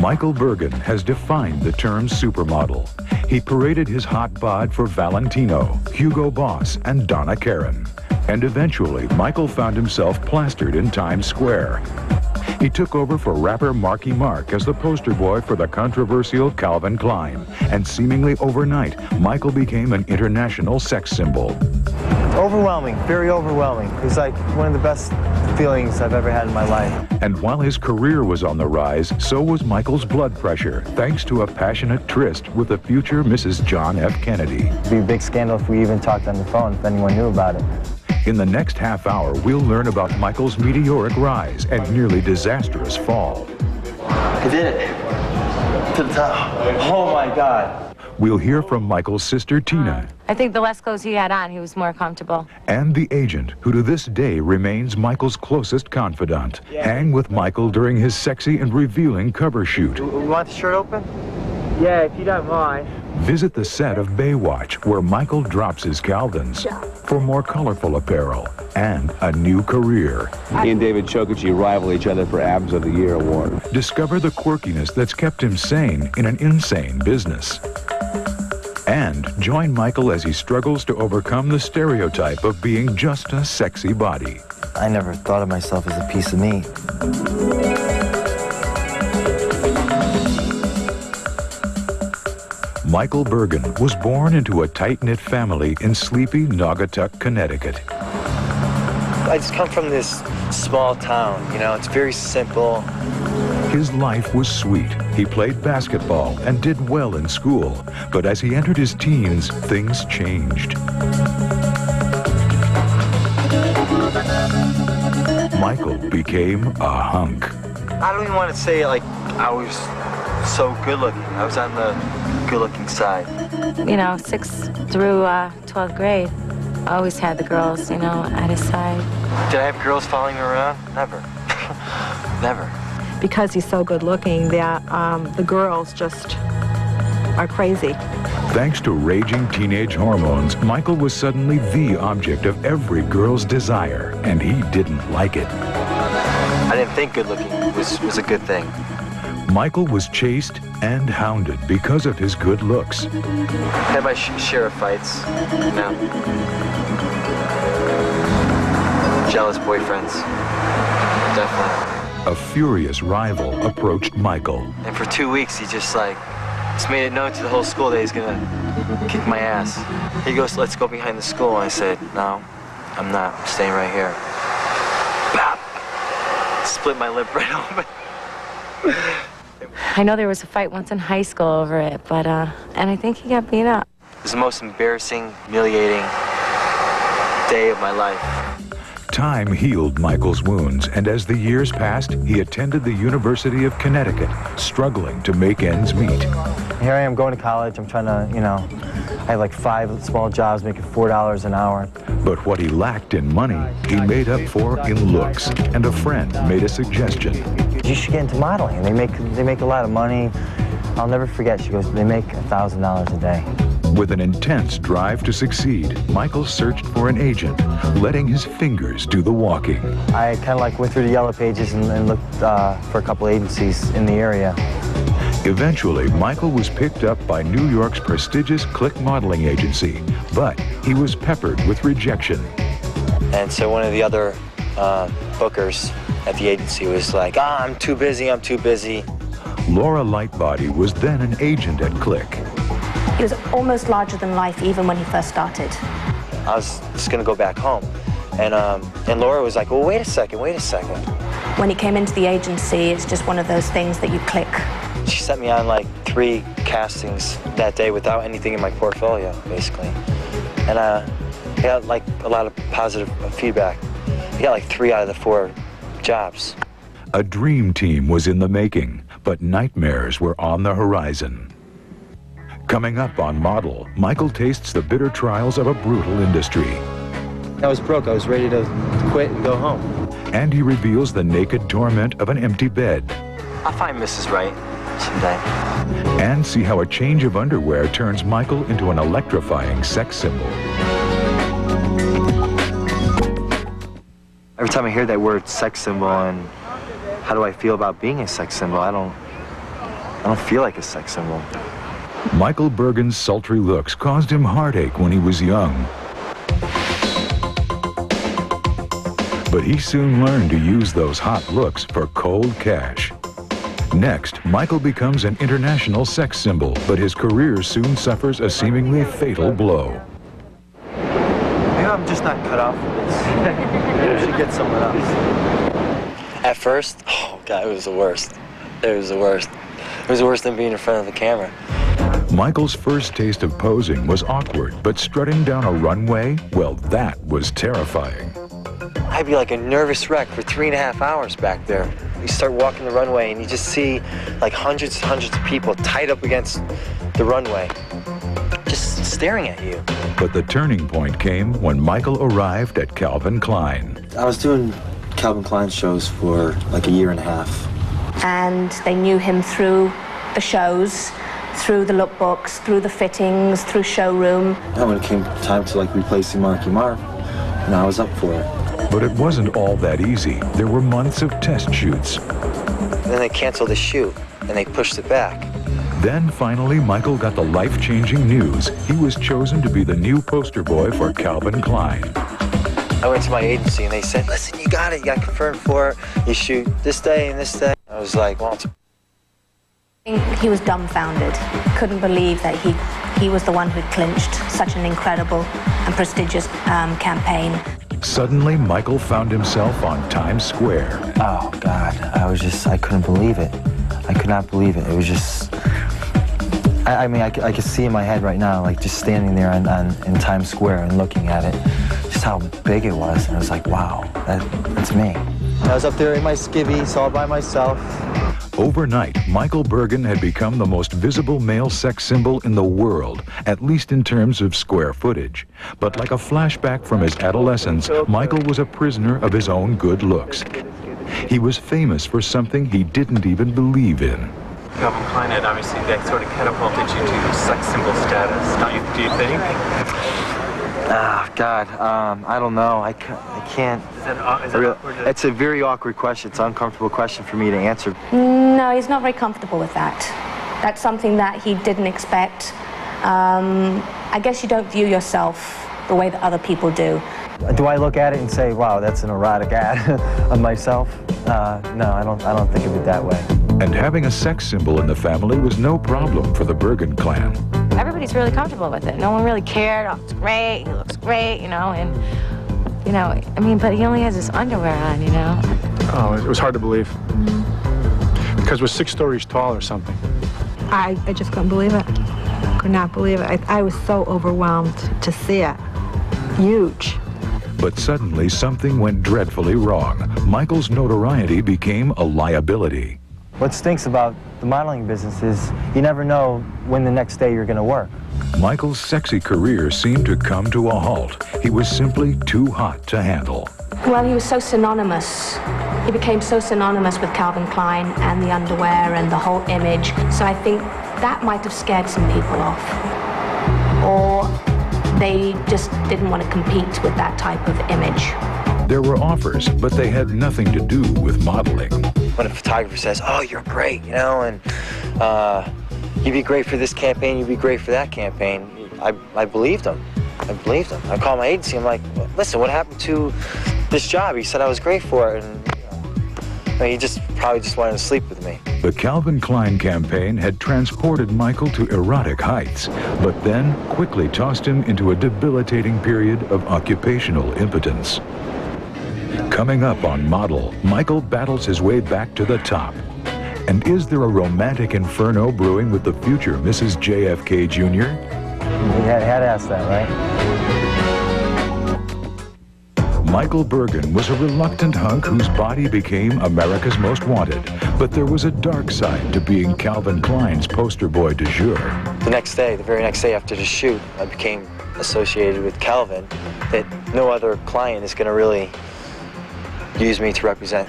Michael Bergin has defined the term supermodel. He paraded his hot bod for Valentino, Hugo Boss, and Donna Karan. And eventually, Michael found himself plastered in Times Square. He took over for rapper Marky Mark as the poster boy for the controversial Calvin Klein. And seemingly overnight, Michael became an international sex symbol. Overwhelming, very overwhelming. It was like one of the best feelings I've ever had in my life. And while his career was on the rise, so was Michael's blood pressure, thanks to a passionate tryst with the future Mrs. John F. Kennedy. It'd be a big scandal if we even talked on the phone, if anyone knew about it. In the next half hour, we'll learn about Michael's meteoric rise and nearly disastrous fall. I did it. To the top. Oh my God. We'll hear from Michael's sister, Tina. I think the less clothes he had on, he was more comfortable. And the agent, who to this day remains Michael's closest confidant. Hang with Michael during his sexy and revealing cover shoot. We want the shirt open? Yeah, if you don't mind. Visit the set of Baywatch, where Michael drops his Calvins for more colorful apparel and a new career. He and David Chokichi rival each other for Abs of the Year award. Discover the quirkiness that's kept him sane in an insane business. And join Michael as he struggles to overcome the stereotype of being just a sexy body. I never thought of myself as a piece of meat. Michael Bergin was born into a tight-knit family in sleepy Naugatuck, Connecticut. I just come from this small town, you know, it's very simple. His life was sweet. He played basketball and did well in school. But as he entered his teens, things changed. Michael became a hunk. I don't even want to say, like, I was so good-looking. I was on the good-looking side. You know, 6th through 12th grade, always had the girls, you know, at his side. Did I have girls following me around? Never. Never. Because he's so good-looking, the girls just are crazy. Thanks to raging teenage hormones, Michael was suddenly the object of every girl's desire, and he didn't like it. I didn't think good-looking was a good thing. Michael was chased and hounded because of his good looks. Had my share of fights, you know. Jealous boyfriends, definitely. A furious rival approached Michael. And for 2 weeks, he just made it known to the whole school that he's gonna kick my ass. He goes, "Let's go behind the school." And I said, "No, I'm not. I'm staying right here." Bop. Split my lip right open. I know there was a fight once in high school over it, but, and I think he got beat up. It was the most embarrassing, humiliating day of my life. Time healed Michael's wounds, and as the years passed, he attended the University of Connecticut, struggling to make ends meet. Here I am going to college. I'm trying to, you know, I have like 5 small jobs making $4 an hour. But what he lacked in money, he made up for in looks, and a friend made a suggestion. You should get into modeling. They make a lot of money. I'll never forget, she goes, they make $1,000 a day. With an intense drive to succeed, Michael searched for an agent, letting his fingers do the walking. I kind of like went through the yellow pages and looked for a couple agencies in the area. Eventually, Michael was picked up by New York's prestigious Click modeling agency, but he was peppered with rejection. And so one of the other bookers at the agency was like, I'm too busy, I'm too busy. Laura Lightbody was then an agent at Click. He was almost larger than life even when he first started. I was just gonna go back home. And Laura was like, well, wait a second. When he came into the agency, it's just one of those things that you click. She sent me on like 3 castings that day without anything in my portfolio, basically. And I got like a lot of positive feedback. I got like 3 out of the 4 jobs. A dream team was in the making, but nightmares were on the horizon. Coming up on Model, Michael tastes the bitter trials of a brutal industry. I was broke. I was ready to quit and go home. And he reveals the naked torment of an empty bed. I'll find Mrs. Right someday. And see how a change of underwear turns Michael into an electrifying sex symbol. Every time I hear that word sex symbol and how do I feel about being a sex symbol, I I don't feel like a sex symbol. Michael Bergin's sultry looks caused him heartache when he was young. But he soon learned to use those hot looks for cold cash. Next, Michael becomes an international sex symbol, but his career soon suffers a seemingly fatal blow. Maybe I'm just not cut out for this. I should get someone else. At first, oh God, it was the worst. It was the worst. It was worse than being in front of the camera. Michael's first taste of posing was awkward, but strutting down a runway, well, that was terrifying. I'd be like a nervous wreck for 3.5 hours back there. You start walking the runway and you just see like hundreds and hundreds of people tied up against the runway, just staring at you. But the turning point came when Michael arrived at Calvin Klein. I was doing Calvin Klein shows for like a 1.5 years. And they knew him through the shows, through the lookbooks, through the fittings, through showroom. And when it came time to like replacing Marky Mark, and I was up for it. But it wasn't all that easy. There were months of test shoots. Then they canceled the shoot, and they pushed it back. Then finally, Michael got the life-changing news. He was chosen to be the new poster boy for Calvin Klein. I went to my agency, and they said, listen, you got it. You got confirmed for it. You shoot this day and this day. I was like, well, He was dumbfounded. Couldn't believe that he was the one who'd clinched such an incredible and prestigious campaign. Suddenly, Michael found himself on Times Square. oh God, I couldn't believe it. I could not believe it. It was just, I mean, I could see in my head right now, like just standing there in Times Square and looking at it, just how big it was. And I was like, wow, that's me. I was up there in my skivvies all by myself. Overnight, Michael Bergin had become the most visible male sex symbol in the world, at least in terms of square footage. But like a flashback from his adolescence, Michael was a prisoner of his own good looks. He was famous for something he didn't even believe in. Calvin Klein had obviously that sort of catapulted you to sex symbol status, do you think? Ah, God, I don't know. I can't. Is that awkward? It's a very awkward question. It's an uncomfortable question for me to answer. No, he's not very comfortable with that. That's something that he didn't expect. I guess you don't view yourself the way that other people do. Do I look at it and say, wow, that's an erotic ad of myself? No, I don't think of it that way. And having a sex symbol in the family was no problem for the Bergin clan. Everybody's really comfortable with it. No one really cared. Oh, it's great. He looks great, you know, and, you know, I mean, but he only has his underwear on, you know. Oh, it was hard to believe. Because we're 6 stories tall or something. I just couldn't believe it. Could not believe it. I was so overwhelmed to see it. Huge. But suddenly something went dreadfully wrong. Michael's notoriety became a liability. What stinks about the modeling business is you never know when the next day you're going to work. Michael's sexy career seemed to come to a halt. He was simply too hot to handle. Well, he was so synonymous. He became so synonymous with Calvin Klein and the underwear and the whole image. So I think that might have scared some people off. Or they just didn't want to compete with that type of image. There were offers, but they had nothing to do with modeling. When a photographer says, oh, you're great, you know, and you'd be great for this campaign, you'd be great for that campaign, I believed him. I believed him. I called my agency, I'm like, listen, what happened to this job? He said I was great for it, and he probably just wanted to sleep with me. The Calvin Klein campaign had transported Michael to erotic heights, but then quickly tossed him into a debilitating period of occupational impotence. Coming up on Model, Michael battles his way back to the top. And is there a romantic inferno brewing with the future Mrs. JFK Jr.? You had to ask that, right? Michael Bergin was a reluctant hunk whose body became America's Most Wanted, but there was a dark side to being Calvin Klein's poster boy du jour. The very next day after the shoot, I became associated with Calvin, that no other client is going to really use me to represent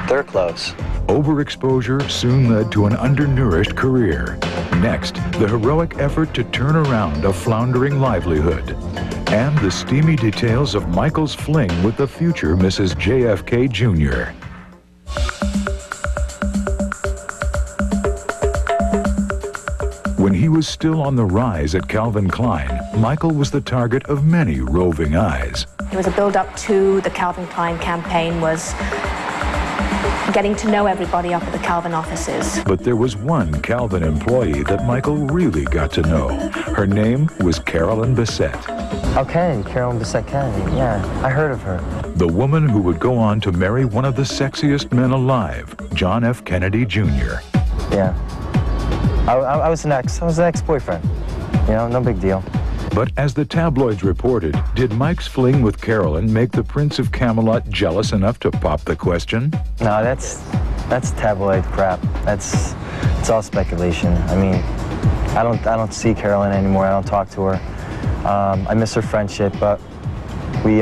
their clothes. Overexposure soon led to an undernourished career. Next, the heroic effort to turn around a floundering livelihood. And the steamy details of Michael's fling with the future Mrs. JFK Jr. was still on the rise at Calvin Klein, Michael was the target of many roving eyes. It was a build-up to the Calvin Klein campaign, was getting to know everybody up at the Calvin offices. But there was one Calvin employee that Michael really got to know. Her name was Carolyn Bessette. Oh, Kennedy, Carolyn Bessette Kennedy, yeah, I heard of her. The woman who would go on to marry one of the sexiest men alive, John F. Kennedy Jr. Yeah. I was an ex-boyfriend. You know, no big deal. But as the tabloids reported, did Mike's fling with Carolyn make the Prince of Camelot jealous enough to pop the question? No, that's tabloid crap. It's all speculation. I mean, I don't see Carolyn anymore. I don't talk to her. I miss her friendship, but we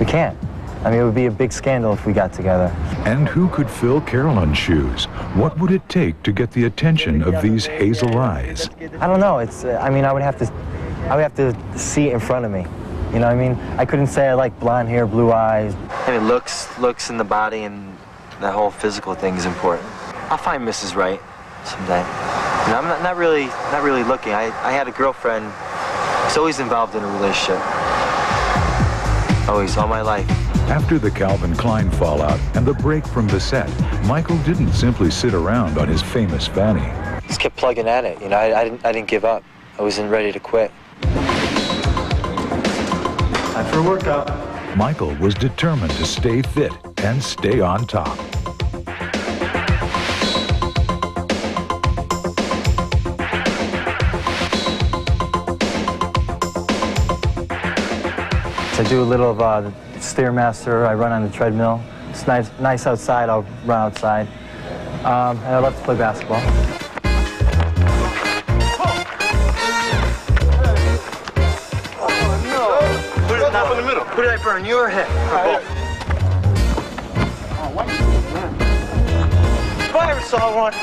can't. I mean, it would be a big scandal if we got together. And who could fill Carolyn's shoes? What would it take to get the attention of these hazel eyes? I don't know. I mean, I would have to see it in front of me. You know what I mean? I couldn't say I like blonde hair, blue eyes. I mean, looks in the body and that whole physical thing is important. I'll find Mrs. Right someday. You know, I'm not really looking. I had a girlfriend. I was always involved in a relationship. Always, all my life. After the Calvin Klein fallout and the break from Bessette, Michael didn't simply sit around on his famous fanny. Just kept plugging at it. You know, I didn't give up. I wasn't ready to quit. Time for a workout. Michael was determined to stay fit and stay on top. I do a little of Stairmaster. I run on the treadmill. It's nice outside. I'll run outside. And I love to play basketball. Oh, no. Put it in the middle. Who did I burn? You or him? Or both? If I ever saw one.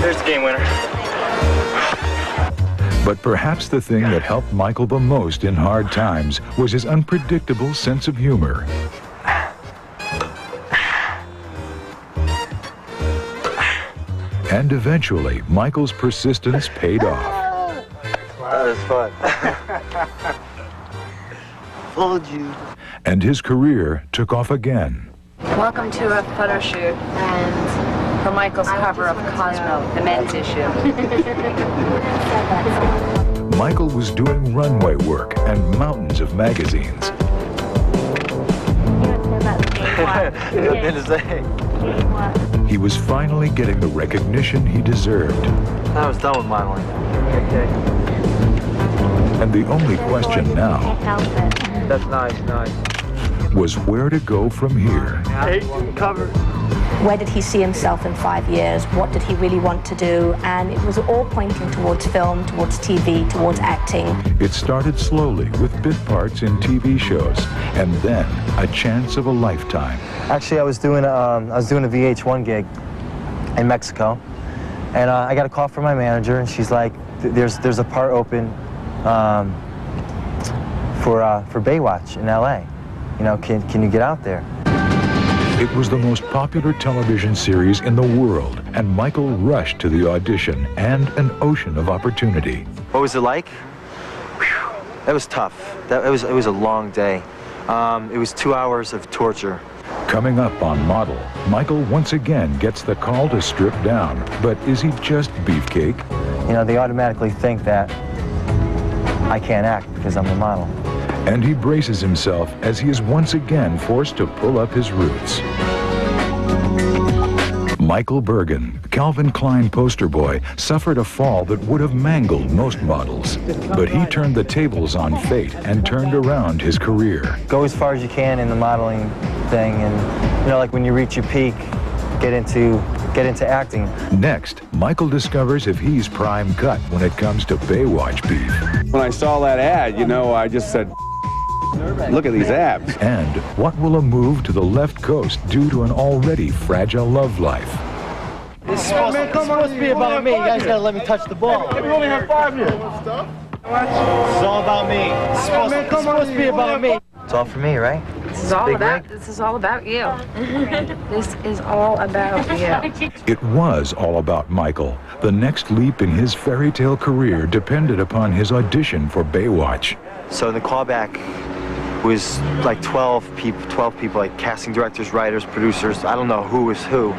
There's the game winner. But perhaps the thing that helped Michael the most in hard times was his unpredictable sense of humor. And eventually, Michael's persistence paid off. That was fun. Fooled you. And his career took off again. Welcome to a photo shoot and for Michael's cover of Cosmo, the men's issue. Michael was doing runway work and mountains of magazines. Nothing to say. He was finally getting the recognition he deserved. I was done with modeling. And the only question now That's nice. was where to go from here. Cover. Where did he see himself in 5 years? What did he really want to do? And it was all pointing towards film, towards TV, towards acting. It started slowly with bit parts in TV shows, and then a chance of a lifetime. Actually, I was doing a VH1 gig in Mexico, and I got a call from my manager, and she's like, "There's a part open for Baywatch in LA. You know, can you get out there?" It was the most popular television series in the world, and Michael rushed to the audition and an ocean of opportunity. What was it like? Whew. That was tough. It was a long day. It was 2 hours of torture. Coming up on Model, Michael once again gets the call to strip down, but is he just beefcake? You know, they automatically think that I can't act because I'm a model. And he braces himself as he is once again forced to pull up his roots. Michael Bergin, Calvin Klein poster boy, suffered a fall that would have mangled most models. But he turned the tables on fate and turned around his career. Go as far as you can in the modeling thing, and you know, like when you reach your peak, get into acting. Next, Michael discovers if he's prime cut when it comes to Baywatch beef. When I saw that ad, you know, I just said, look at these abs. And what will a move to the left coast do to an already fragile love life? This is supposed to be about me. You guys gotta let me touch the ball. We only have 5 here. It's all about me. It's supposed to be about me. It's all for me, right? This is all Big about. rig? This is all about you. This is all about you. It was all about Michael. The next leap in his fairy tale career depended upon his audition for Baywatch. So the callback was like 12 people, like casting directors, writers, producers. I don't know who was who.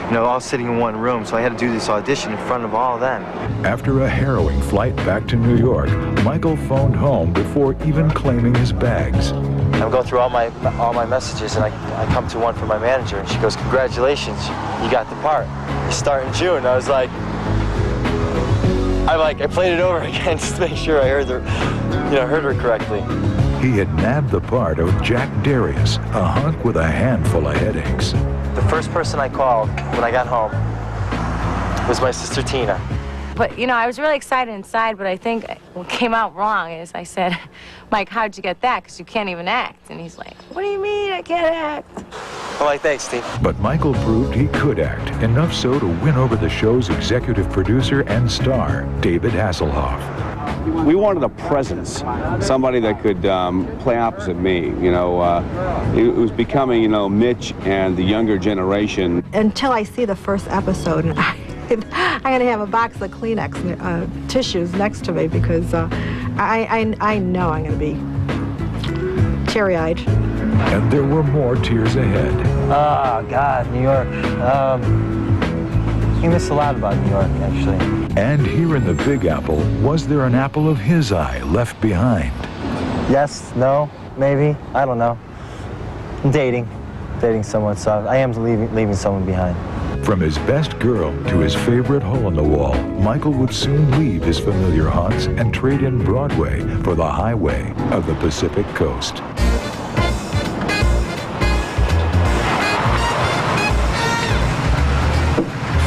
You know, all sitting in one room. So I had to do this audition in front of all of them. After a harrowing flight back to New York, Michael phoned home before even claiming his bags. I'm going through all my messages, and I come to one from my manager, and she goes, "Congratulations, you got the part. You start in June." I was like, I played it over again just to make sure I heard her correctly. He had nabbed the part of Jack Darius, a hunk with a handful of headaches. The first person I called when I got home was my sister Tina. But, you know, I was really excited inside, but I think what came out wrong is I said, "Mike, how'd you get that? Because you can't even act." And he's like, "What do you mean I can't act?" I'm like, "Thanks, Steve." But Michael proved he could act, enough so to win over the show's executive producer and star, David Hasselhoff. We wanted a presence, somebody that could play opposite me. You know, it was becoming, you know, Mitch and the younger generation. Until I see the first episode, and I'm going to have a box of Kleenex tissues next to me because I know I'm going to be teary-eyed. And there were more tears ahead. Oh, God, New York. You miss a lot about New York, actually. And here in the Big Apple, was there an apple of his eye left behind? Yes, no, maybe, I don't know. I'm dating someone, so I am leaving someone behind. From his best girl to his favorite hole in the wall, Michael would soon leave his familiar haunts and trade in Broadway for the highway of the Pacific Coast.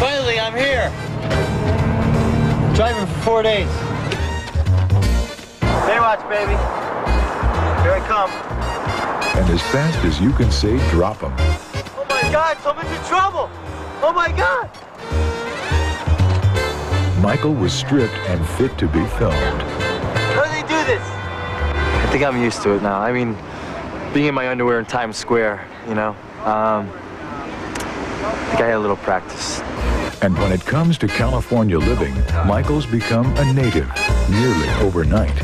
Finally, I'm here. Driving for 4 days. Baywatch, baby. Here I come. And as fast as you can say, drop him. Oh my God, someone's in trouble. Oh my God. Michael was stripped and fit to be filmed. How do they do this? I think I'm used to it now. I mean, being in my underwear in Times Square, you know, I think I had a little practice. And when it comes to California living, Michael's become a native nearly overnight.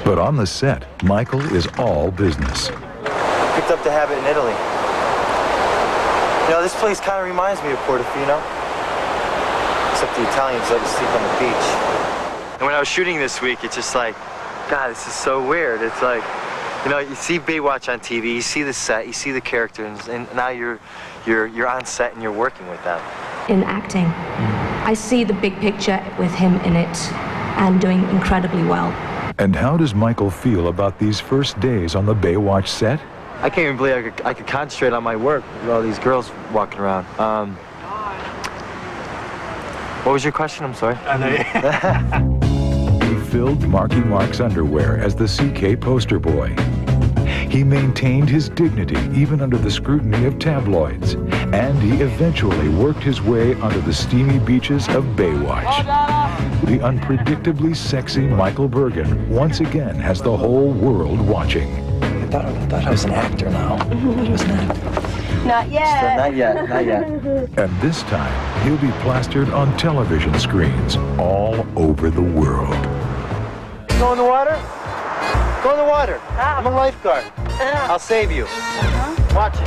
But on the set, Michael is all business. Picked up the habit in Italy. You know, this place kind of reminds me of Portofino. Except the Italians let you sleep on the beach. And when I was shooting this week, it's just like, God, this is so weird. It's like, you know, you see Baywatch on TV, you see the set, you see the characters, and now you're on set and you're working with them. In acting, I see the big picture with him in it and doing incredibly well. And how does Michael feel about these first days on the Baywatch set? I can't even believe I could concentrate on my work with all these girls walking around. What was your question? I'm sorry. He filled Marky Mark's underwear as the CK poster boy. He maintained his dignity even under the scrutiny of tabloids. And he eventually worked his way onto the steamy beaches of Baywatch. The unpredictably sexy Michael Bergin once again has the whole world watching. I thought I was an actor now. I thought I was an actor. Not yet. Not yet, not yet. And this time, he'll be plastered on television screens all over the world. Go in the water? Go in the water. I'm a lifeguard. I'll save you. Watch it.